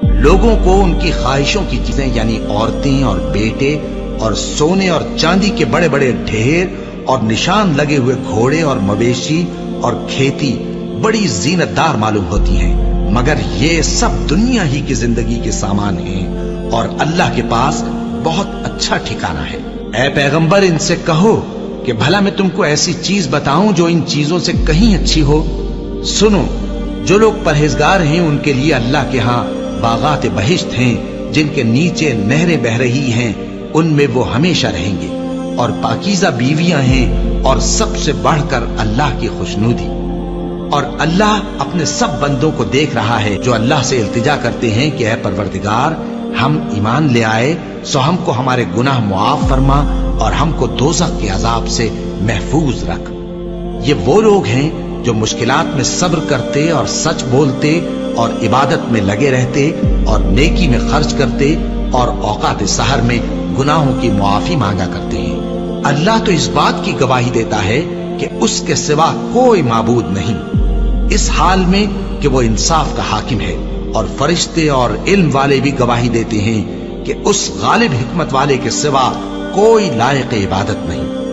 लोगों को उनकी ख्वाहिशों की चीजें यानी औरतें और बेटे और सोने और चांदी के बड़े बड़े ढेर और निशान लगे हुए घोड़े और मवेशी और खेती बड़ी जीनतदार मालूम होती हैं, मगर ये सब दुनिया ही की जिंदगी के सामान हैं और अल्लाह के पास बहुत अच्छा ठिकाना है। ऐ पैगंबर, इनसे कहो कि भला मैं तुमको ऐसी चीज बताऊं जो इन चीजों से कहीं अच्छी हो। सुनो, जो लोग परहेजगार हैं उनके लिए अल्लाह के यहाँ बागात बहिश्त हैं जिनके नीचे नहरें बह रही हैं, उनमें वो हमेशा रहेंगे, और पाकीज़ा बीवियां हैं और सबसे बढ़कर अल्लाह की खुशनुदी। और अल्लाह अपने सब बंदों को देख रहा है जो अल्लाह से इल्तिजा करते हैं कि ऐ परवरदिगार, हम ईमान ले आए सो हमको हमारे गुनाह मुआफ फरमा और हमको दोज़ख के अजाब से महफूज रख। ये वो लोग हैं जो मुश्किलात में सब्र करते और सच बोलते और इबादत में लगे रहते और नेकी में खर्च करते और औकात सहर में गुनाहों की मुआफी मांगा करते हैं। अल्लाह तो इस बात की गवाही देता है कि उसके सिवा कोई माबूद नहीं, इस हाल में कि वो इंसाफ का हाकिम है, और फरिश्ते और इल्म वाले भी गवाही देते हैं कि उस गालिब हिकमत वाले के सिवा कोई लायक इबादत नहीं।